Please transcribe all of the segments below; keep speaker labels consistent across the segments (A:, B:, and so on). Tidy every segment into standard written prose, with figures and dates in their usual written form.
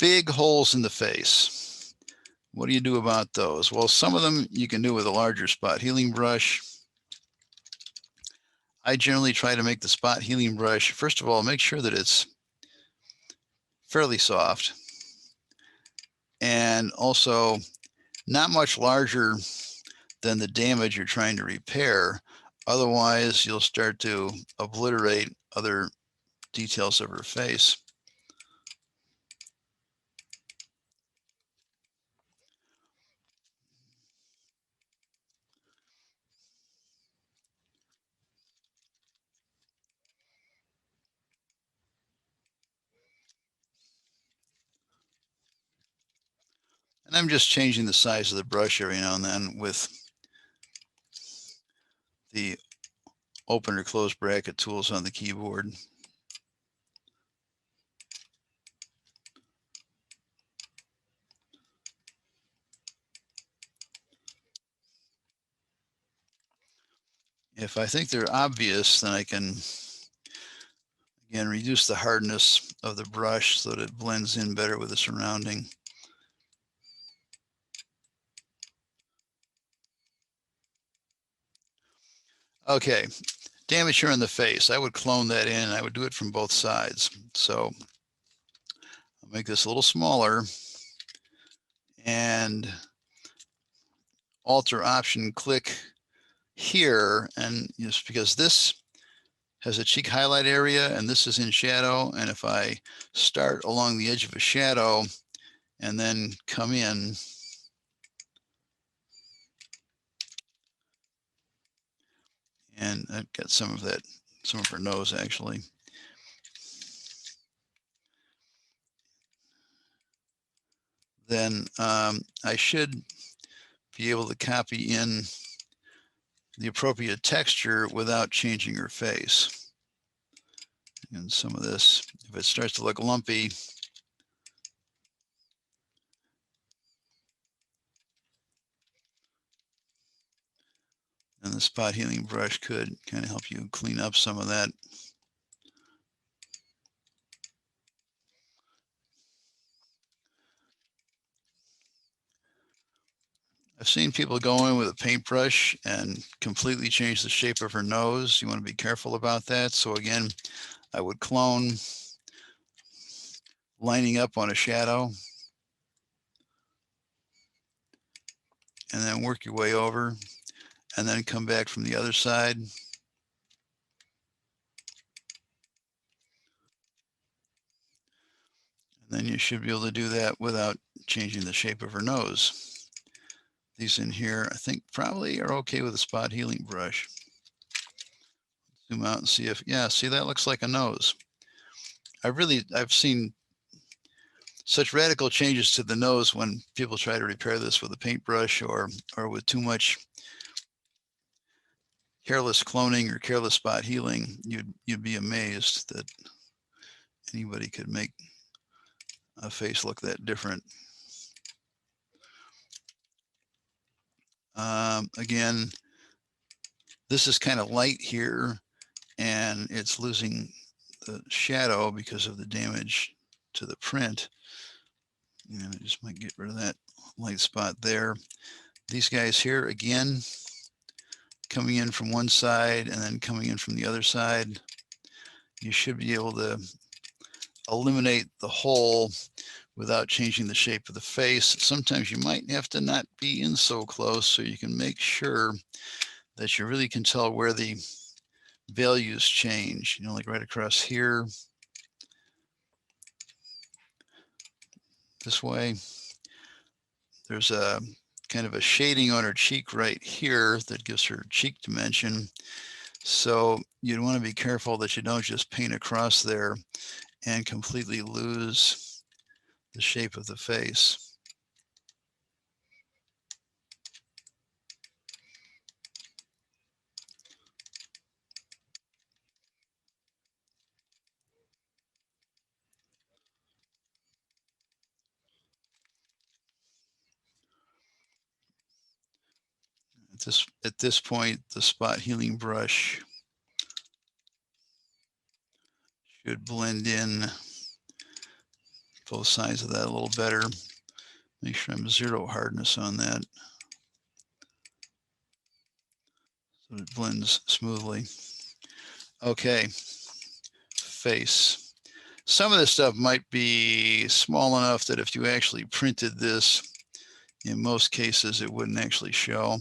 A: Big holes in the face. What do you do about those? Well, some of them you can do with a larger spot healing brush. I generally try to make the spot healing brush, first of all, make sure that it's fairly soft and also not much larger than the damage you're trying to repair. Otherwise, you'll start to obliterate other details of her face. And I'm just changing the size of the brush every now and then with the open or close bracket tools on the keyboard. If I think they're obvious, then I can, again, reduce the hardness of the brush so that it blends in better with the surrounding. Okay, damage here in the face. I would clone that in. I would do it from both sides. So I'll make this a little smaller and Alt or Option click here, and just because this has a cheek highlight area and this is in shadow, and if I start along the edge of a shadow and then come in, and I've got some of that, some of her nose actually. Then I should be able to copy in the appropriate texture without changing her face. And some of this, if it starts to look lumpy, then the spot healing brush could kind of help you clean up some of that. I've seen people go in with a paintbrush and completely change the shape of her nose. You want to be careful about that. So again, I would clone lining up on a shadow and then work your way over and then come back from the other side. And then you should be able to do that without changing the shape of her nose. These in here, I think probably are okay with a spot healing brush. Zoom out and see if, yeah, see, that looks like a nose. I've seen such radical changes to the nose when people try to repair this with a paintbrush or with too much careless cloning or careless spot healing. You'd be amazed that anybody could make a face look that different. Again, this is kind of light here and it's losing the shadow because of the damage to the print. And I just might get rid of that light spot there. These guys here, again, coming in from one side and then coming in from the other side, you should be able to eliminate the hole without changing the shape of the face. Sometimes you might have to not be in so close so you can make sure that you really can tell where the values change, you know, like right across here, this way. There's a kind of a shading on her cheek right here that gives her cheek dimension. So you'd want to be careful that you don't just paint across there and completely lose the shape of the face. At this point, the spot healing brush should blend in both sides of that a little better. Make sure I'm 0 hardness on that so it blends smoothly. Okay, face. Some of this stuff might be small enough that if you actually printed this, in most cases, it wouldn't actually show.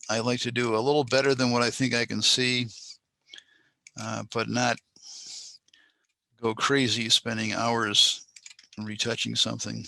A: I like to do a little better than what I think I can see, but not go crazy spending hours retouching something.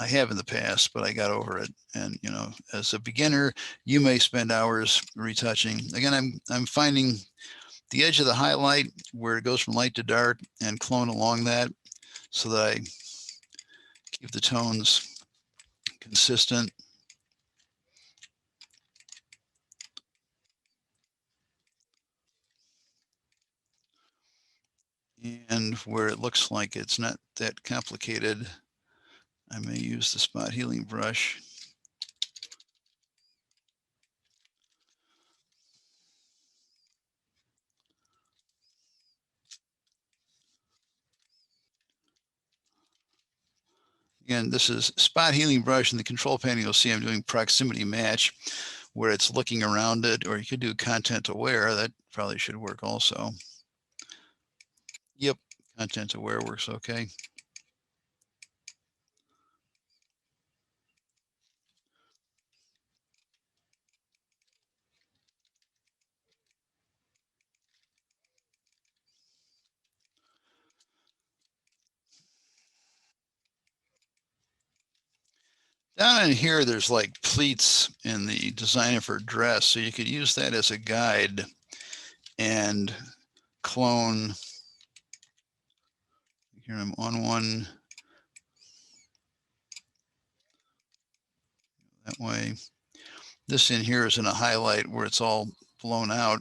A: I have in the past, but I got over it. And you know, as a beginner, you may spend hours retouching. Again, I'm finding the edge of the highlight where it goes from light to dark and clone along that so that I keep the tones consistent. And where it looks like it's not that complicated, I may use the spot healing brush. Again, this is spot healing brush. In the control panel, you'll see I'm doing proximity match where it's looking around it, or you could do content aware. That probably should work also. Yep, content aware works okay. Down in here, there's like pleats in the design for dress, so you could use that as a guide and clone. Here I'm on one that way. This in here is in a highlight where it's all blown out,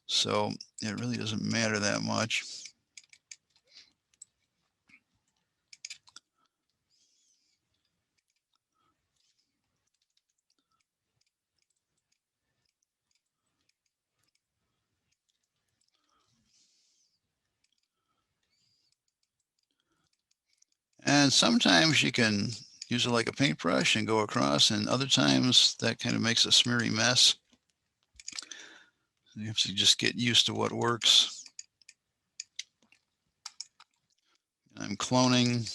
A: so it really doesn't matter that much. And sometimes you can use it like a paintbrush and go across, and other times that kind of makes a smeary mess. You have to just get used to what works. I'm cloning.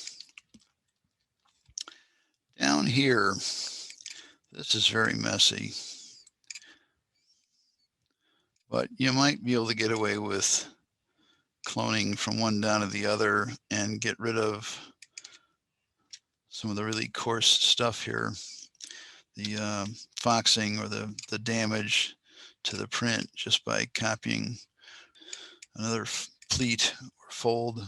A: Down here, this is very messy, but you might be able to get away with cloning from one down to the other and get rid of some of the really coarse stuff here. The foxing or the damage to the print just by copying another pleat or fold.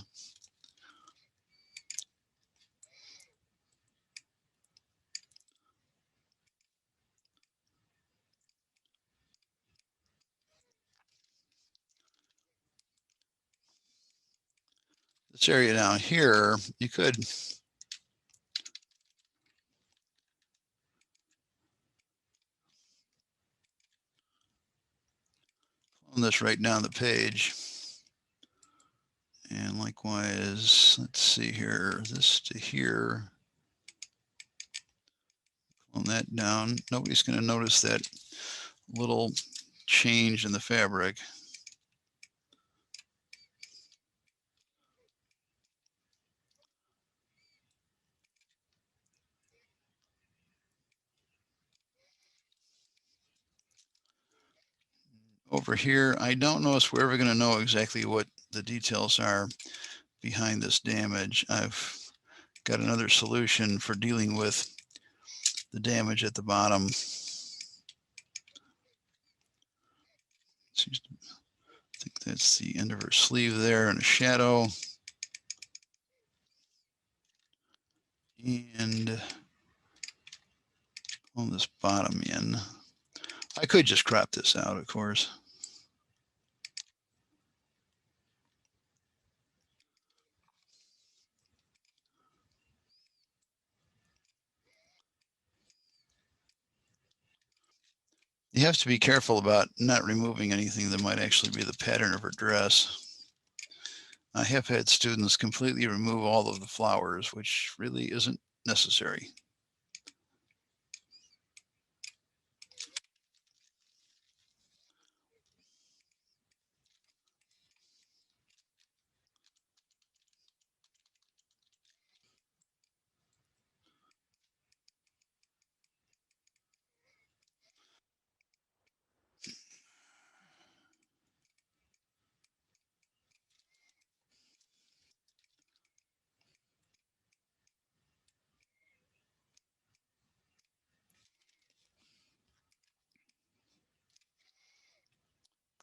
A: This area down here, you could clone this right down the page. And likewise, let's see here, this to here. Clone that down. Nobody's going to notice that little change in the fabric. Over here, I don't know if we're ever going to know exactly what the details are behind this damage. I've got another solution for dealing with the damage at the bottom. I think that's the end of her sleeve there and a shadow. And on this bottom end, I could just crop this out, of course. You have to be careful about not removing anything that might actually be the pattern of her dress. I have had students completely remove all of the flowers, which really isn't necessary.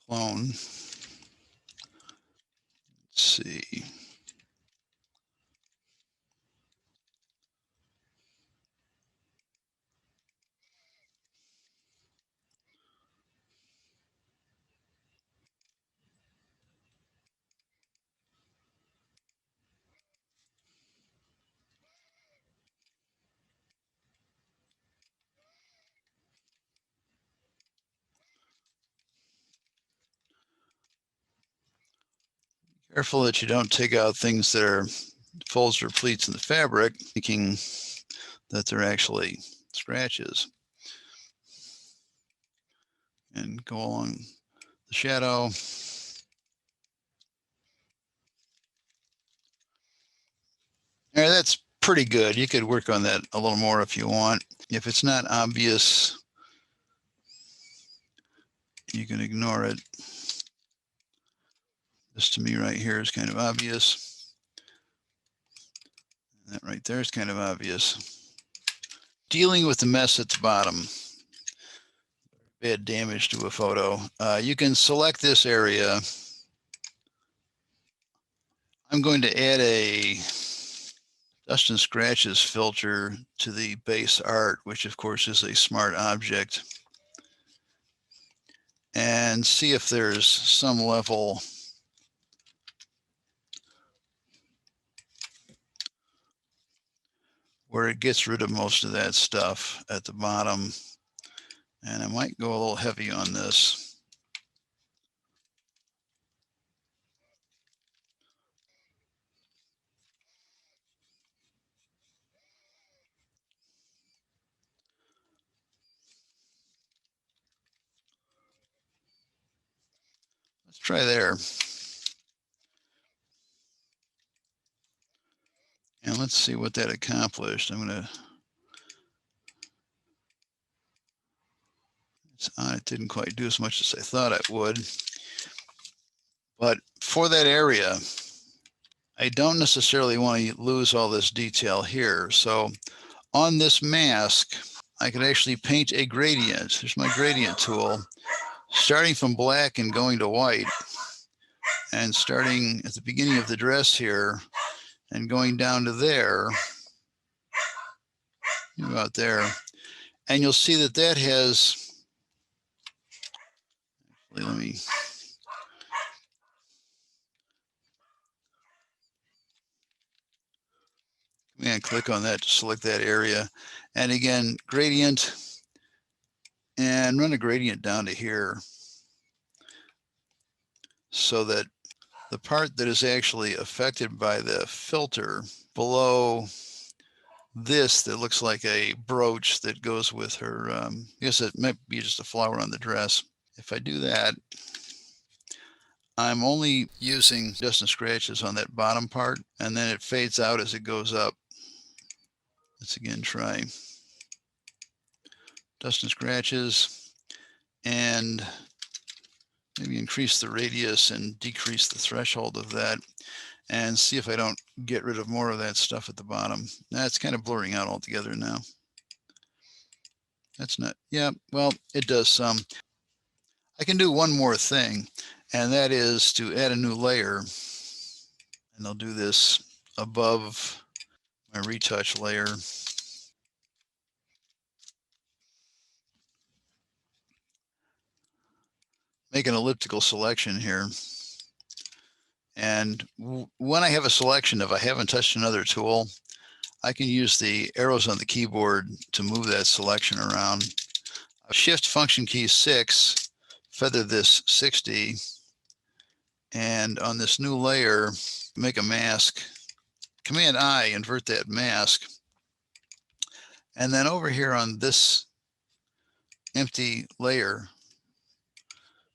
A: Clone. Let's see. Careful that you don't take out things that are folds or pleats in the fabric, thinking that they're actually scratches. And go along the shadow. All right, that's pretty good. You could work on that a little more if you want. If it's not obvious, you can ignore it. This to me right here is kind of obvious. That right there is kind of obvious. Dealing with the mess at the bottom. Bad damage to a photo. You can select this area. I'm going to add a dust and scratches filter to the base art, which of course is a smart object, and see if there's some level where it gets rid of most of that stuff at the bottom. And I might go a little heavy on this. Let's try there. And let's see what that accomplished. I'm going to, it didn't quite do as much as I thought it would. But for that area, I don't necessarily want to lose all this detail here. So on this mask, I could actually paint a gradient. Here's my gradient tool, starting from black and going to white, and starting at the beginning of the dress here and going down to there, about there. And you'll see that that has, let me, and click on that to select that area. And again, gradient, and run a gradient down to here so that the part that is actually affected by the filter below this that looks like a brooch that goes with her, I guess it might be just a flower on the dress. If I do that, I'm only using dust and scratches on that bottom part, and then it fades out as it goes up. Let's again try dust and scratches, and maybe increase the radius and decrease the threshold of that, and see if I don't get rid of more of that stuff at the bottom. That's kind of blurring out altogether now. That's not, yeah, well, it does some. I can do one more thing, and that is to add a new layer, and I'll do this above my retouch layer. Make an elliptical selection here. And when I have a selection, if I haven't touched another tool, I can use the arrows on the keyboard to move that selection around. Shift function key 6, feather this 60, And on this new layer, make a mask. Command I, invert that mask. And then over here on this empty layer,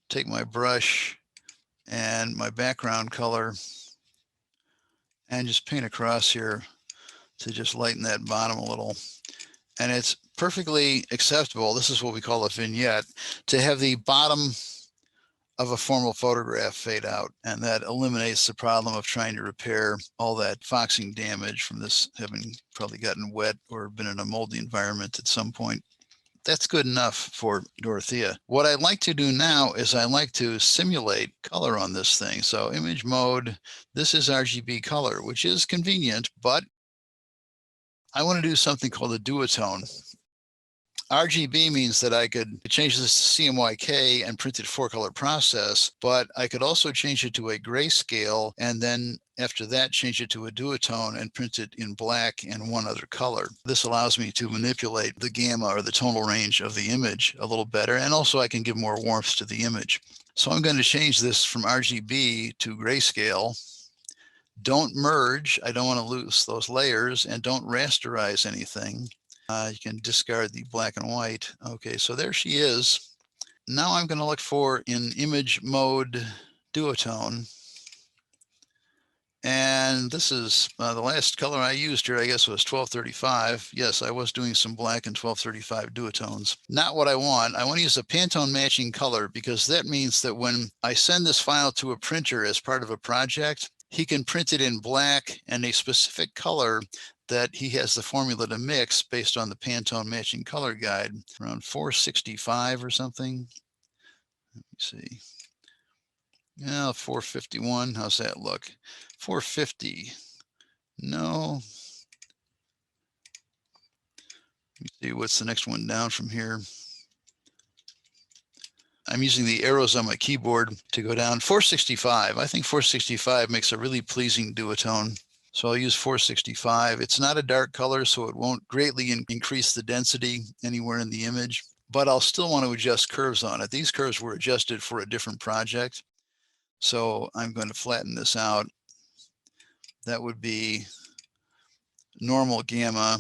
A: take my brush and my background color and just paint across here to just lighten that bottom a little. And it's perfectly acceptable, this is what we call a vignette, to have the bottom of a formal photograph fade out, and that eliminates the problem of trying to repair all that foxing damage from this having probably gotten wet or been in a moldy environment at some point. That's good enough for Dorothea. What I'd like to do now is I like to simulate color on this thing. So image mode, this is RGB color, which is convenient, but I want to do something called a duotone. RGB means that I could change this to CMYK and print it 4-color process, but I could also change it to a grayscale and then after that change it to a duotone and print it in black and one other color. This allows me to manipulate the gamma or the tonal range of the image a little better, and also I can give more warmth to the image. So I'm going to change this from RGB to grayscale. Don't merge, I don't want to lose those layers, and don't rasterize anything. You can discard the black and white. Okay, so there she is. Now I'm going to look for in image mode duotone. And this is the last color I used here, I guess, was 1235. Yes, I was doing some black and 1235 duotones. Not what I want. I want to use a Pantone matching color because that means that when I send this file to a printer as part of a project, he can print it in black and a specific color that he has the formula to mix based on the Pantone matching color guide, around 465 or something. Let me see. Yeah, 451. How's that look? 450. No. Let me see what's the next one down from here. I'm using the arrows on my keyboard to go down. 465. I think 465 makes a really pleasing duotone. So I'll use 465. It's not a dark color, so it won't greatly increase the density anywhere in the image, but I'll still want to adjust curves on it. These curves were adjusted for a different project. So I'm going to flatten this out. That would be normal gamma.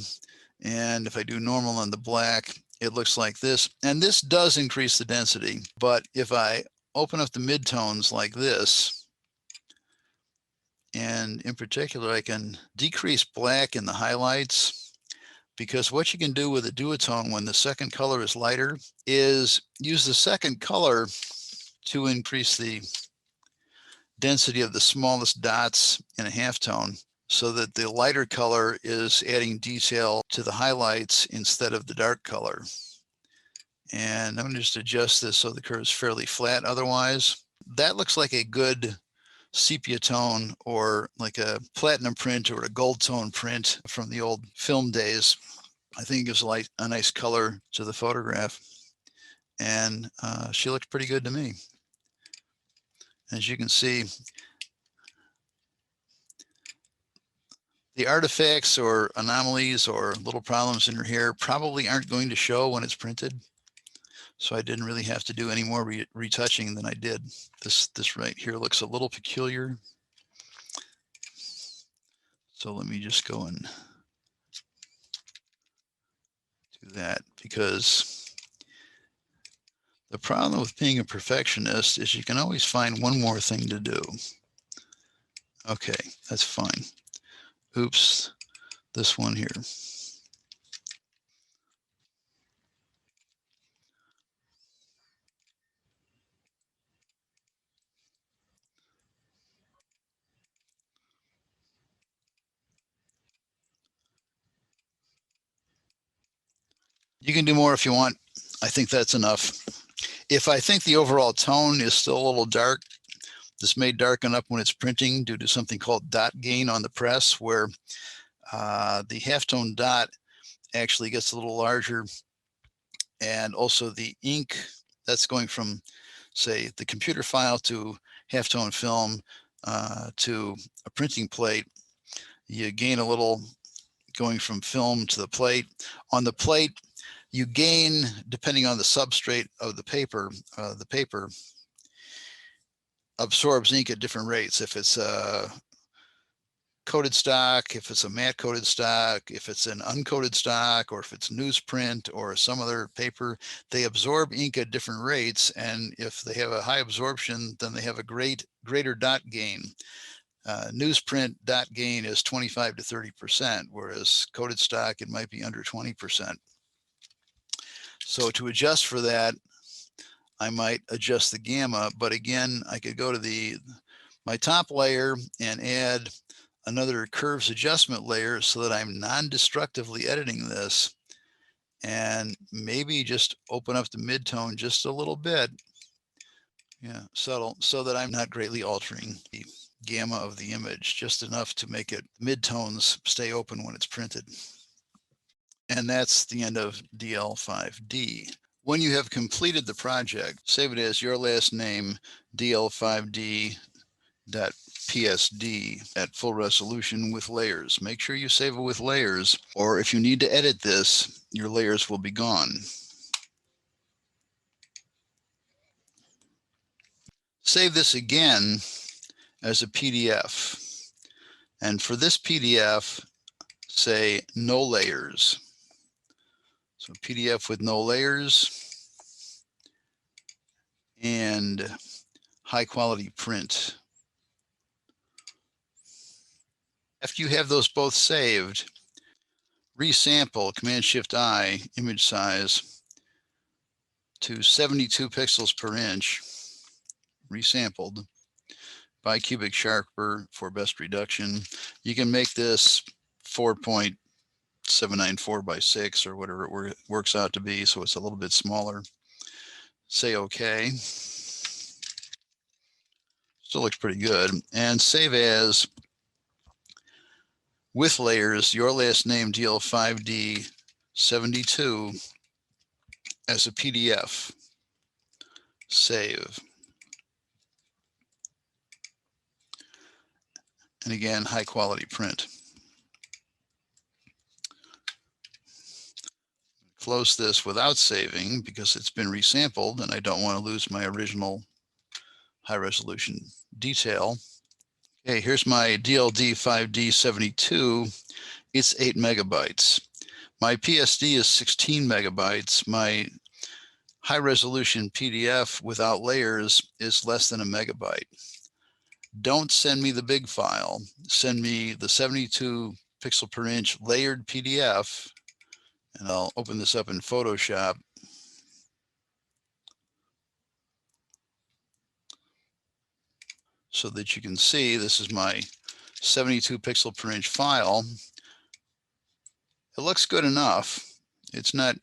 A: And if I do normal on the black, it looks like this. And this does increase the density. But if I open up the midtones like this, and in particular, I can decrease black in the highlights, because what you can do with a duotone when the second color is lighter is use the second color to increase the density of the smallest dots in a halftone, so that the lighter color is adding detail to the highlights instead of the dark color. And I'm going to just adjust this so the curve is fairly flat otherwise. That looks like a good sepia tone, or like a platinum print or a gold tone print from the old film days. I think it gives a nice color to the photograph. And she looks pretty good to me. As you can see, the artifacts or anomalies or little problems in her hair probably aren't going to show when it's printed. So I didn't really have to do any more retouching than I did. This right here looks a little peculiar. So let me just go and do that, because the problem with being a perfectionist is you can always find one more thing to do. Okay, that's fine. Oops, this one here. You can do more if you want. I think that's enough. If I think the overall tone is still a little dark, this may darken up when it's printing due to something called dot gain on the press, where the halftone dot actually gets a little larger, and also the ink that's going from, say, the computer file to halftone film to a printing plate, you gain a little going from film to the plate. On the plate, you gain, depending on the substrate of the paper, absorbs ink at different rates. If it's a coated stock, if it's a matte coated stock, if it's an uncoated stock, or if it's newsprint or some other paper, they absorb ink at different rates. And if they have a high absorption, then they have a greater dot gain. Newsprint dot gain is 25 to 30%, whereas coated stock, it might be under 20%. So to adjust for that, I might adjust the gamma, but again, I could go to my top layer and add another curves adjustment layer so that I'm non-destructively editing this, and maybe just open up the midtone just a little bit. Yeah, subtle, so that I'm not greatly altering the gamma of the image, just enough to make it midtones stay open when it's printed. And that's the end of DL5D. When you have completed the project, save it as your last name, DL5D.PSD at full resolution with layers. Make sure you save it with layers, or if you need to edit this, your layers will be gone. Save this again as a PDF. And for this PDF, say no layers. So PDF with no layers and high quality print. After you have those both saved, resample Command-Shift-I image size to 72 pixels per inch, resampled, bicubic sharper for best reduction. You can make this 4.794 by 6 or whatever it works out to be, so it's a little bit smaller. Say OK. Still looks pretty good. And save as with layers, your last name DL5D 72 as a PDF. Save. And again, high quality print. Close this without saving because it's been resampled and I don't want to lose my original high resolution detail. Okay, here's my DLD5D72. It's 8 megabytes. My PSD is 16 megabytes. My high resolution PDF without layers is less than a megabyte. Don't send me the big file. Send me the 72 pixel per inch layered PDF, and I'll open this up in Photoshop. So that you can see this is my 72 pixel per inch file. It looks good enough. It's not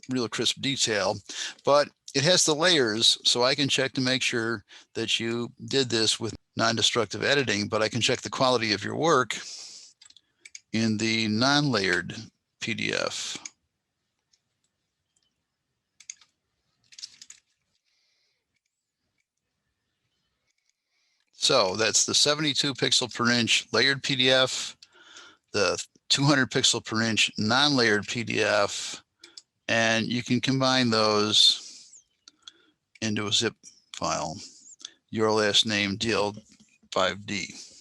A: real crisp detail, but it has the layers, so I can check to make sure that you did this with non-destructive editing, but I can check the quality of your work in the non-layered PDF. So that's the 72 pixel per inch layered PDF, the 200 pixel per inch non-layered PDF, and you can combine those into a zip file. Your last name DL5D.